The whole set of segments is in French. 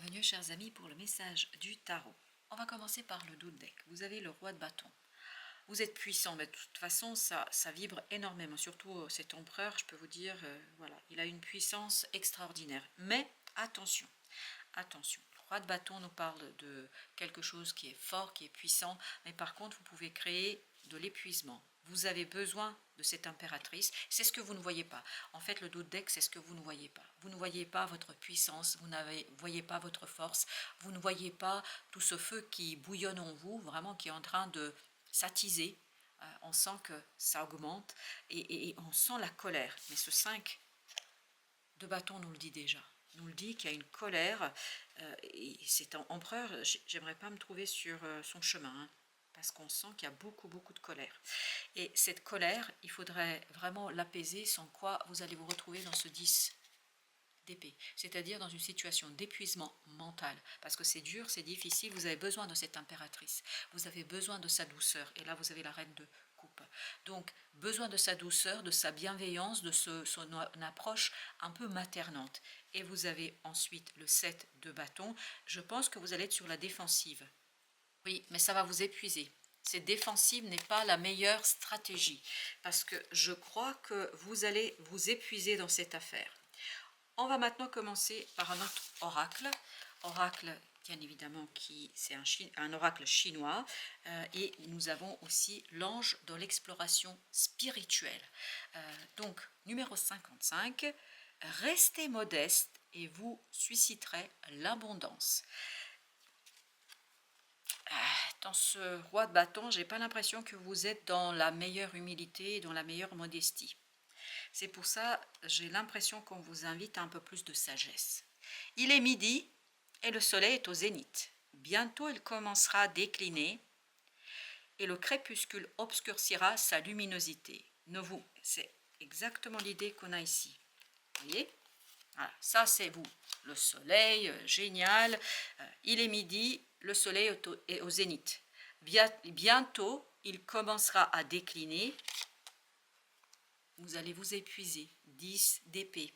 Bienvenue chers amis pour le message du tarot. On va commencer par le dos de deck. Vous avez le roi de bâton. Vous êtes puissant, mais de toute façon ça vibre énormément, surtout cet empereur, je peux vous dire, voilà, il a une puissance extraordinaire. Mais attention, attention, le roi de bâton nous parle de quelque chose qui est fort, qui est puissant, mais par contre vous pouvez créer de l'épuisement. Vous avez besoin de cette impératrice, c'est ce que vous ne voyez pas. En fait, le dos de deck, c'est ce que vous ne voyez pas. Vous ne voyez pas votre puissance, vous ne voyez pas votre force, vous ne voyez pas tout ce feu qui bouillonne en vous, vraiment qui est en train de s'attiser. On sent que ça augmente et on sent la colère. Mais ce 5 de bâton nous le dit déjà. Nous le dit qu'il y a une colère. Et c'est un empereur, j'aimerais pas me trouver sur son chemin, hein, parce qu'on sent qu'il y a beaucoup de colère. Et cette colère, il faudrait vraiment l'apaiser, sans quoi vous allez vous retrouver dans ce 10 d'épée, c'est-à-dire dans une situation d'épuisement mental, parce que c'est dur, c'est difficile, vous avez besoin de cette impératrice, vous avez besoin de sa douceur, et là vous avez la reine de coupe. Donc, besoin de sa douceur, de sa bienveillance, de son approche un peu maternante. Et vous avez ensuite le 7 de bâton. Je pense que vous allez être sur la défensive. Oui, mais ça va vous épuiser. Cette défensive n'est pas la meilleure stratégie, parce que je crois que vous allez vous épuiser dans cette affaire. On va maintenant commencer par un autre oracle. Oracle, bien évidemment, c'est un oracle chinois. Et nous avons aussi l'ange dans l'exploration spirituelle. Donc, numéro 55, restez modeste et vous susciterez l'abondance. Dans ce roi de bâton, j'ai pas l'impression que vous êtes dans la meilleure humilité et dans la meilleure modestie. C'est pour ça, j'ai l'impression qu'on vous invite à un peu plus de sagesse. Il est midi et le soleil est au zénith. Bientôt, il commencera à décliner et le crépuscule obscurcira sa luminosité. C'est exactement l'idée qu'on a ici. Vous voyez? Voilà, ça c'est vous. Le soleil, génial. Il est midi, le soleil est au zénith. Bientôt, il commencera à décliner. Vous allez vous épuiser. 10 d'épée.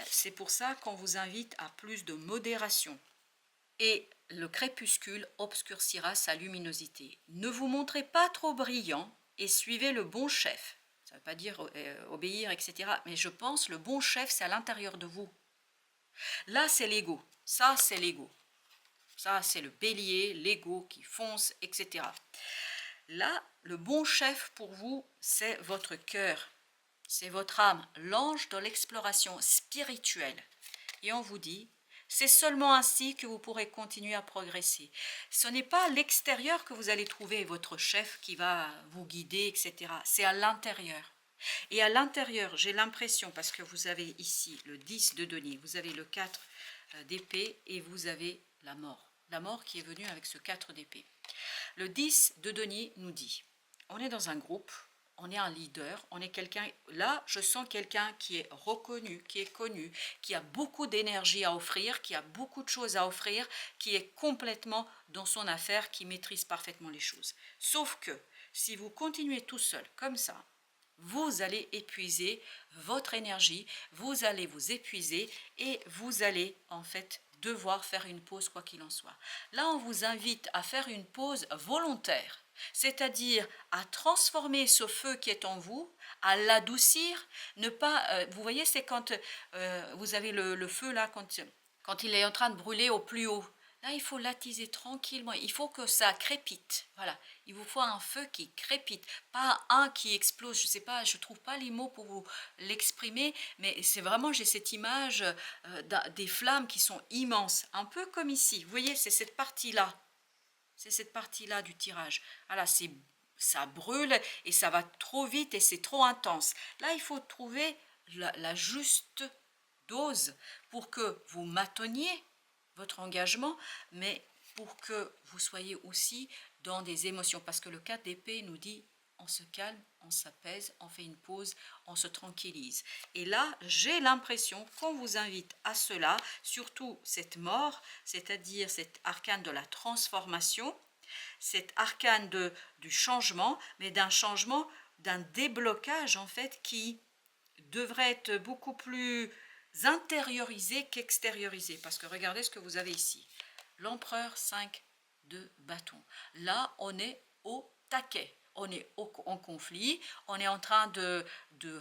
C'est pour ça qu'on vous invite à plus de modération. Et le crépuscule obscurcira sa luminosité. Ne vous montrez pas trop brillant et suivez le bon chef. Ça ne veut pas dire obéir, etc. Mais je pense le bon chef, c'est à l'intérieur de vous. Là, c'est l'ego. Ça, c'est l'ego. Ça, c'est le bélier, l'ego qui fonce, etc. Là, le bon chef pour vous, c'est votre cœur. C'est votre âme, l'ange dans l'exploration spirituelle. Et on vous dit, c'est seulement ainsi que vous pourrez continuer à progresser. Ce n'est pas à l'extérieur que vous allez trouver votre chef qui va vous guider, etc. C'est à l'intérieur. Et à l'intérieur, j'ai l'impression, parce que vous avez ici le 10 de denier, vous avez le 4 d'épée et vous avez la mort. La mort qui est venue avec ce 4 d'épée. Le 10 de denier nous dit, on est dans un groupe, on est un leader, on est quelqu'un, là je sens quelqu'un qui est reconnu, qui est connu, qui a beaucoup d'énergie à offrir, qui a beaucoup de choses à offrir, qui est complètement dans son affaire, qui maîtrise parfaitement les choses. Sauf que si vous continuez tout seul comme ça, vous allez épuiser votre énergie, vous allez vous épuiser et vous allez en fait devoir faire une pause quoi qu'il en soit. Là, on vous invite à faire une pause volontaire, c'est-à-dire à transformer ce feu qui est en vous, à l'adoucir, ne pas, vous voyez, c'est quand vous avez le feu là, quand il est en train de brûler au plus haut. Là, il faut l'attiser tranquillement. Il faut que ça crépite. Voilà. Il vous faut un feu qui crépite, pas un qui explose. Je sais pas, je trouve pas les mots pour vous l'exprimer, mais c'est vraiment, j'ai cette image des flammes qui sont immenses, un peu comme ici. Vous voyez, c'est cette partie-là. C'est cette partie-là du tirage. Voilà, ça brûle et ça va trop vite et c'est trop intense. Là, il faut trouver la juste dose pour que vous mainteniez votre engagement, mais pour que vous soyez aussi dans des émotions. Parce que le 4 d'épée nous dit, on se calme, on s'apaise, on fait une pause, on se tranquillise. Et là, j'ai l'impression qu'on vous invite à cela, surtout cette mort, c'est-à-dire cet arcane de la transformation, cet arcane du changement, mais d'un changement, d'un déblocage en fait qui devrait être beaucoup plus intérioriser qu'extérioriser. Parce que regardez ce que vous avez ici. L'empereur 5 de bâton. Là, on est au taquet. On est en conflit, on est en train de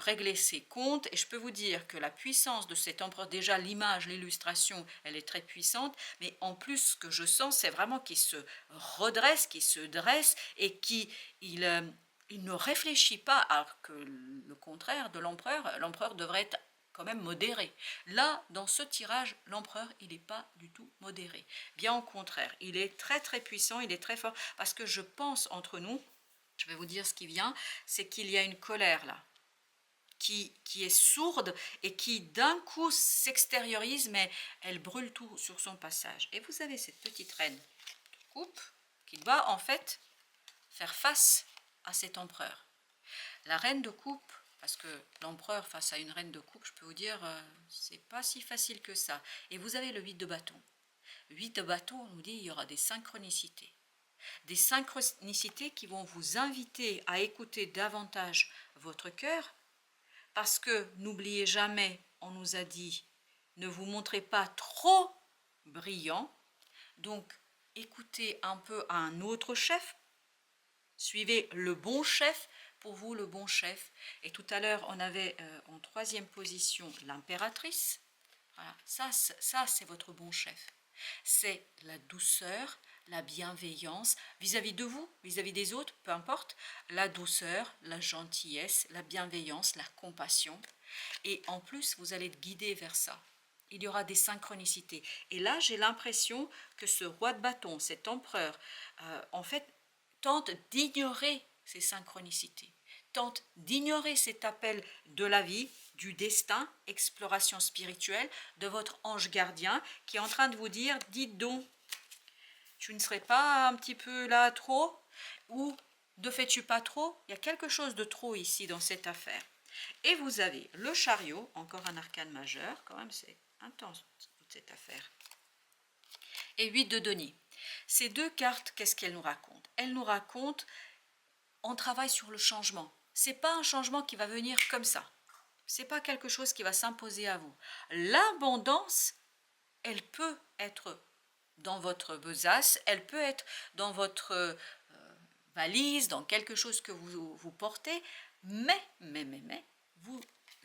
régler ses comptes, et je peux vous dire que la puissance de cet empereur, déjà l'image, l'illustration, elle est très puissante, mais en plus ce que je sens, c'est vraiment qu'il se redresse, qu'il se dresse, et qu'il il ne réfléchit pas, alors que le contraire de l'empereur devrait être quand même modéré. Là, dans ce tirage, l'empereur, il n'est pas du tout modéré. Bien au contraire, il est très très puissant, il est très fort, parce que je pense entre nous, je vais vous dire ce qui vient, c'est qu'il y a une colère là, qui est sourde et qui d'un coup s'extériorise, mais elle brûle tout sur son passage. Et vous avez cette petite reine de coupe qui doit en fait faire face à cet empereur. La reine de coupe, parce que l'empereur face à une reine de coupe, je peux vous dire, c'est pas si facile que ça. Et vous avez le 8 de bâton. 8 de bâton, on nous dit il y aura des synchronicités. Des synchronicités qui vont vous inviter à écouter davantage votre cœur, parce que n'oubliez jamais, on nous a dit, ne vous montrez pas trop brillant, donc écoutez un peu à un autre chef, suivez le bon chef, pour vous le bon chef. Et tout à l'heure, on avait en troisième position l'impératrice. Voilà, ça c'est votre bon chef. C'est la douceur, la bienveillance vis-à-vis de vous, vis-à-vis des autres, peu importe, la douceur, la gentillesse, la bienveillance, la compassion. Et en plus, vous allez être guidé vers ça. Il y aura des synchronicités. Et là, j'ai l'impression que ce roi de bâton, cet empereur, en fait, tente d'ignorer ces synchronicités, tente d'ignorer cet appel de la vie, du destin, exploration spirituelle, de votre ange gardien qui est en train de vous dire, dites donc, tu ne serais pas un petit peu là trop, ou ne fais-tu pas trop? Il y a quelque chose de trop ici dans cette affaire. Et vous avez le chariot, encore un arcane majeur, quand même c'est intense toute cette affaire. Et 8 de denier. Ces deux cartes, qu'est-ce qu'elles nous racontent? Elles nous racontent, on travaille sur le changement. Ce n'est pas un changement qui va venir comme ça. Ce n'est pas quelque chose qui va s'imposer à vous. L'abondance, elle peut être dans votre besace, elle peut être dans votre valise, dans quelque chose que vous portez, mais, vous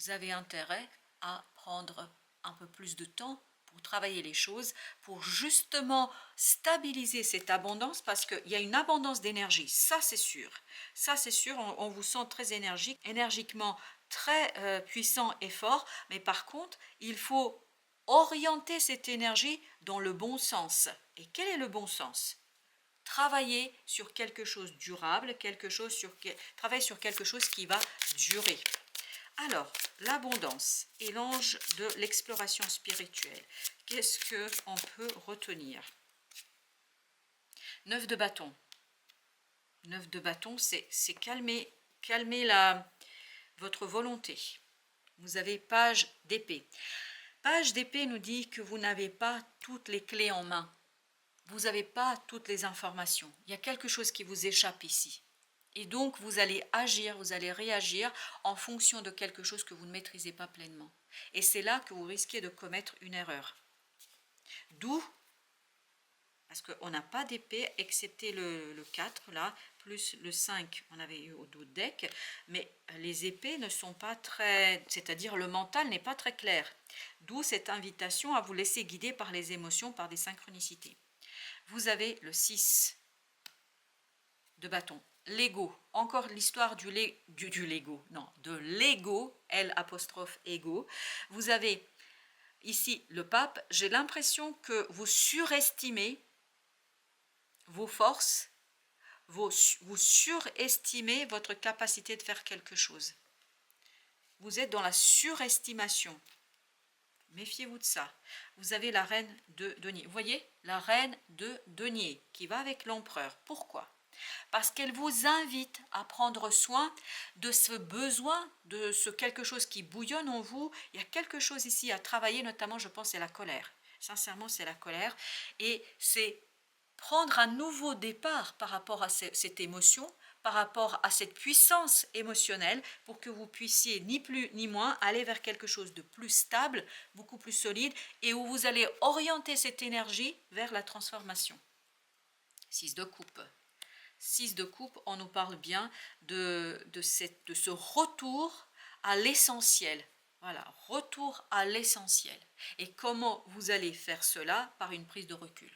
avez intérêt à prendre un peu plus de temps pour travailler les choses, pour justement stabiliser cette abondance, parce qu'il y a une abondance d'énergie, ça c'est sûr, on vous sent très énergiquement très puissant et fort, mais par contre, il faut orienter cette énergie dans le bon sens. Et quel est le bon sens? Travailler sur quelque chose de durable, travailler sur quelque chose qui va durer. Alors, l'abondance et l'ange de l'exploration spirituelle, qu'est-ce qu'on peut retenir? 9 de bâton. 9 de bâton, c'est calmer votre volonté. Vous avez page d'épée. Page d'épée nous dit que vous n'avez pas toutes les clés en main. Vous n'avez pas toutes les informations. Il y a quelque chose qui vous échappe ici. Et donc, vous allez agir, vous allez réagir en fonction de quelque chose que vous ne maîtrisez pas pleinement. Et c'est là que vous risquez de commettre une erreur. D'où, parce qu'on n'a pas d'épée, excepté le 4, là, plus le 5, on avait eu au dos de deck, mais les épées ne sont pas très, c'est-à-dire le mental n'est pas très clair. D'où cette invitation à vous laisser guider par les émotions, par des synchronicités. Vous avez le 6 de bâton. L'ego, encore l'histoire de l'ego, L apostrophe ego. Vous avez ici le pape. J'ai l'impression que vous surestimez vos forces, vous surestimez votre capacité de faire quelque chose. Vous êtes dans la surestimation. Méfiez-vous de ça. Vous avez la reine de denier. Vous voyez, la reine de denier qui va avec l'empereur. Pourquoi? Parce qu'elle vous invite à prendre soin de ce besoin, de ce quelque chose qui bouillonne en vous. Il y a quelque chose ici à travailler, notamment, je pense, c'est la colère. Sincèrement, c'est la colère. Et c'est prendre un nouveau départ par rapport à cette émotion par rapport à cette puissance émotionnelle pour que vous puissiez ni plus ni moins aller vers quelque chose de plus stable, beaucoup plus solide et où vous allez orienter cette énergie vers la transformation. 6 de coupe. 6 de coupe, on nous parle bien de ce retour à l'essentiel. Voilà, retour à l'essentiel. Et comment vous allez faire cela? Par une prise de recul.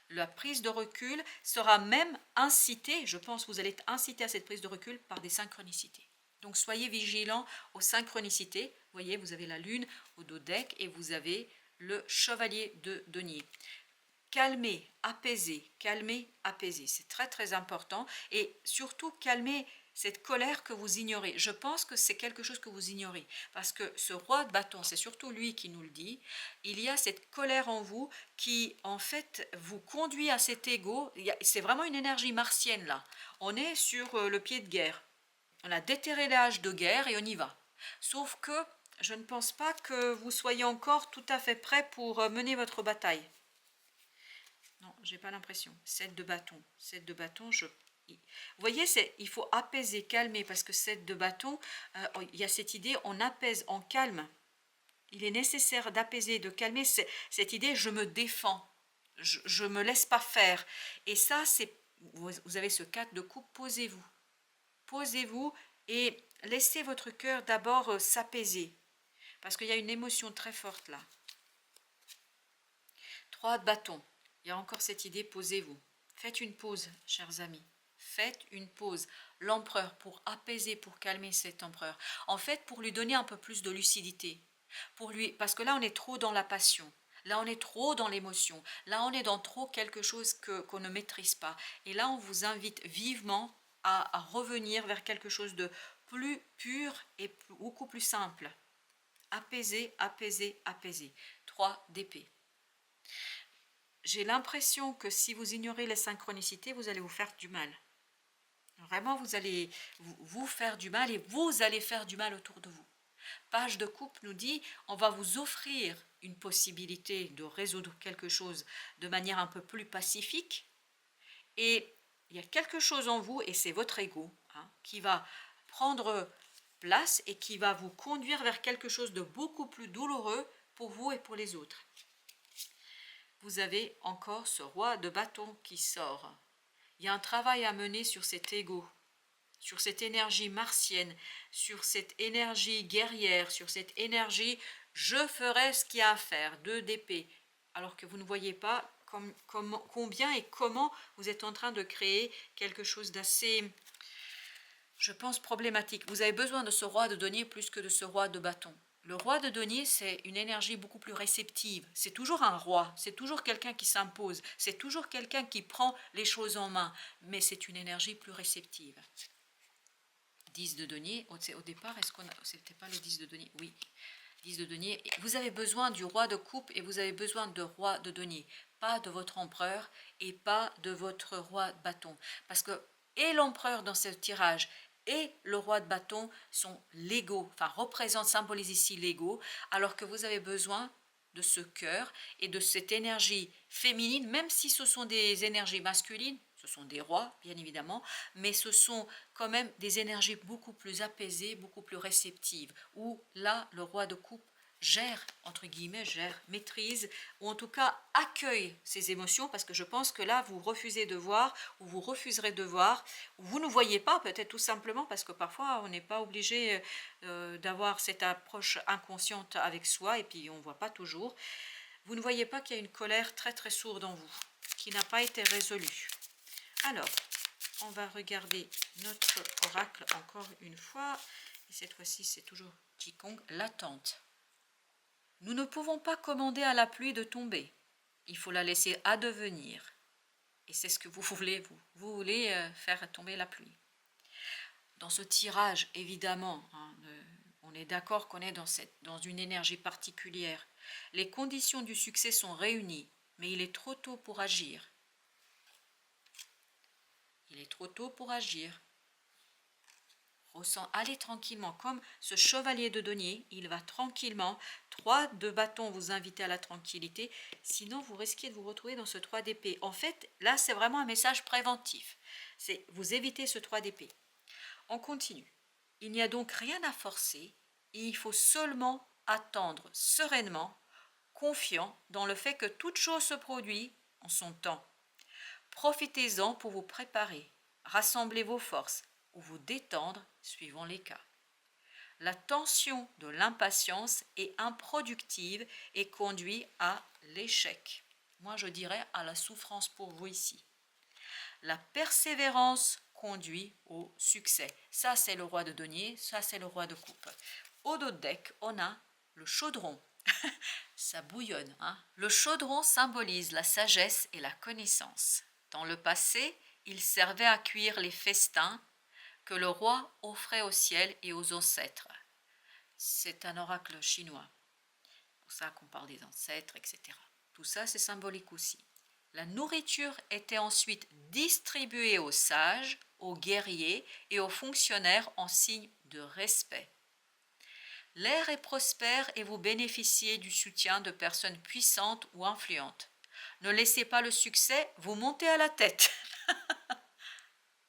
La prise de recul sera même incitée, je pense que vous allez être incité à cette prise de recul par des synchronicités. Donc soyez vigilants aux synchronicités. Vous voyez, vous avez la lune au dodeck et vous avez le chevalier de denier. Calmer, apaiser, c'est très très important et surtout calmer cette colère que vous ignorez. Je pense que c'est quelque chose que vous ignorez parce que ce roi de bâton, c'est surtout lui qui nous le dit, il y a cette colère en vous qui en fait vous conduit à cet ego, c'est vraiment une énergie martienne là, on est sur le pied de guerre, on a déterré l'âge de guerre et on y va. Sauf que je ne pense pas que vous soyez encore tout à fait prêt pour mener votre bataille. Non, j'ai pas l'impression. 7 de bâton. 7 de bâton, vous voyez, il faut apaiser, calmer, parce que 7 de bâton, il y a cette idée, on apaise, on calme. Il est nécessaire d'apaiser, de calmer cette idée, je me défends, je me laisse pas faire. Et ça, vous avez ce 4 de coupe, posez-vous. Posez-vous et laissez votre cœur d'abord s'apaiser, parce qu'il y a une émotion très forte là. 3 de bâton. Il y a encore cette idée, posez-vous. Faites une pause, chers amis. Faites une pause. L'empereur, pour apaiser, pour calmer cet empereur. En fait, pour lui donner un peu plus de lucidité. Parce que là, on est trop dans la passion. Là, on est trop dans l'émotion. Là, on est dans trop quelque chose qu'on ne maîtrise pas. Et là, on vous invite vivement à revenir vers quelque chose de plus pur et beaucoup plus simple. Apaiser, apaiser, apaiser. 3 d'épée. J'ai l'impression que si vous ignorez les synchronicités, vous allez vous faire du mal. Vraiment, vous allez vous faire du mal et vous allez faire du mal autour de vous. Page de coupe nous dit, on va vous offrir une possibilité de résoudre quelque chose de manière un peu plus pacifique. Et il y a quelque chose en vous, et c'est votre ego, qui va prendre place et qui va vous conduire vers quelque chose de beaucoup plus douloureux pour vous et pour les autres. Vous avez encore ce roi de bâton qui sort. Il y a un travail à mener sur cet ego, sur cette énergie martienne, sur cette énergie guerrière, sur cette énergie « je ferai ce qu'il y a à faire », 2 d'épée, alors que vous ne voyez pas combien et comment vous êtes en train de créer quelque chose d'assez, je pense, problématique. Vous avez besoin de ce roi de denier plus que de ce roi de bâton. Le roi de denier, c'est une énergie beaucoup plus réceptive. C'est toujours un roi, c'est toujours quelqu'un qui s'impose, c'est toujours quelqu'un qui prend les choses en main, mais c'est une énergie plus réceptive. 10 de denier, au départ, c'était pas le 10 de denier? Oui, 10 de denier. Vous avez besoin du roi de coupe et vous avez besoin de roi de denier, pas de votre empereur et pas de votre roi de bâton. Parce que, et l'empereur dans ce tirage, et le roi de bâton sont l'ego, enfin représentent, symbolisent ici l'ego, alors que vous avez besoin de ce cœur et de cette énergie féminine, même si ce sont des énergies masculines, ce sont des rois bien évidemment, mais ce sont quand même des énergies beaucoup plus apaisées, beaucoup plus réceptives, où là le roi de coupe gère, entre guillemets, maîtrise, ou en tout cas accueille ces émotions, parce que je pense que là, vous refusez de voir, ou vous refuserez de voir, ou vous ne voyez pas, peut-être tout simplement, parce que parfois, on n'est pas obligé d'avoir cette approche inconsciente avec soi, et puis on ne voit pas toujours. Vous ne voyez pas qu'il y a une colère très très sourde en vous, qui n'a pas été résolue. Alors, on va regarder notre oracle encore une fois, et cette fois-ci, c'est toujours Qigong, l'attente. Nous ne pouvons pas commander à la pluie de tomber. Il faut la laisser advenir. Et c'est ce que vous voulez, vous voulez faire tomber la pluie. Dans ce tirage, évidemment, on est d'accord qu'on est dans une énergie particulière. Les conditions du succès sont réunies, mais il est trop tôt pour agir. Il est trop tôt pour agir. Allez tranquillement, comme ce chevalier de denier, il va tranquillement. 3 de bâton vous invitez à la tranquillité, sinon vous risquez de vous retrouver dans ce 3 d'épée. En fait, là c'est vraiment un message préventif, c'est vous évitez ce 3 d'épée. On continue. Il n'y a donc rien à forcer, et il faut seulement attendre sereinement, confiant dans le fait que toute chose se produit en son temps. Profitez-en pour vous préparer, rassembler vos forces ou vous détendre suivant les cas. La tension de l'impatience est improductive et conduit à l'échec. Moi, je dirais à la souffrance pour vous ici. La persévérance conduit au succès. Ça, c'est le roi de denier, ça, c'est le roi de coupe. Au dos de deck, on a le chaudron. Ça bouillonne, hein? Le chaudron symbolise la sagesse et la connaissance. Dans le passé, il servait à cuire les festins que le roi offrait au ciel et aux ancêtres. C'est un oracle chinois. C'est pour ça qu'on parle des ancêtres, etc. Tout ça, c'est symbolique aussi. La nourriture était ensuite distribuée aux sages, aux guerriers et aux fonctionnaires en signe de respect. L'air est prospère et vous bénéficiez du soutien de personnes puissantes ou influentes. Ne laissez pas le succès vous monter à la tête.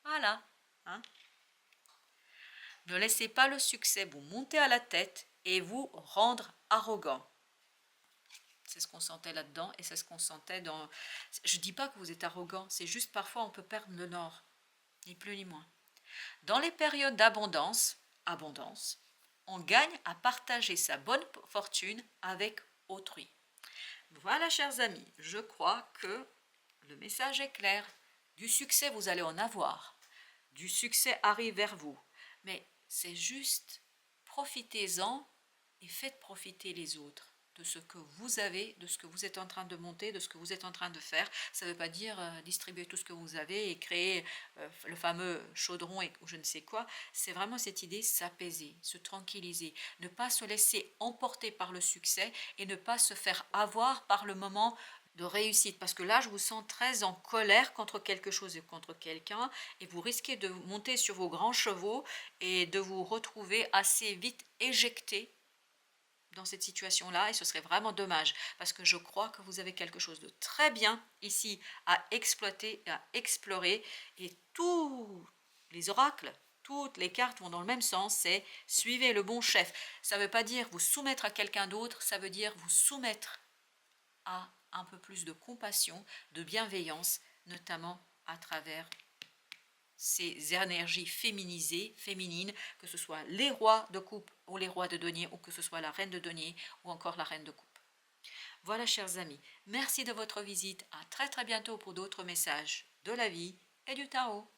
Voilà. Hein? Ne laissez pas le succès vous monter à la tête et vous rendre arrogant. C'est ce qu'on sentait là-dedans et c'est ce qu'on sentait dans... Je ne dis pas que vous êtes arrogant, c'est juste parfois on peut perdre le nord, ni plus ni moins. Dans les périodes d'abondance, on gagne à partager sa bonne fortune avec autrui. Voilà, chers amis, je crois que le message est clair. Du succès, vous allez en avoir. Du succès arrive vers vous. Mais c'est juste, profitez-en et faites profiter les autres de ce que vous avez, de ce que vous êtes en train de monter, de ce que vous êtes en train de faire. Ça ne veut pas dire distribuer tout ce que vous avez et créer le fameux chaudron et je ne sais quoi. C'est vraiment cette idée, s'apaiser, se tranquilliser, ne pas se laisser emporter par le succès et ne pas se faire avoir par le moment de réussite, parce que là je vous sens très en colère contre quelque chose et contre quelqu'un et vous risquez de monter sur vos grands chevaux et de vous retrouver assez vite éjecté dans cette situation-là et ce serait vraiment dommage parce que je crois que vous avez quelque chose de très bien ici à exploiter, à explorer et tous les oracles, toutes les cartes vont dans le même sens, c'est suivez le bon chef. Ça ne veut pas dire vous soumettre à quelqu'un d'autre, ça veut dire vous soumettre à un peu plus de compassion, de bienveillance, notamment à travers ces énergies féminisées, féminines, que ce soit les rois de coupe ou les rois de denier, ou que ce soit la reine de denier ou encore la reine de coupe. Voilà, chers amis, merci de votre visite. À très très bientôt pour d'autres messages de la vie et du tarot.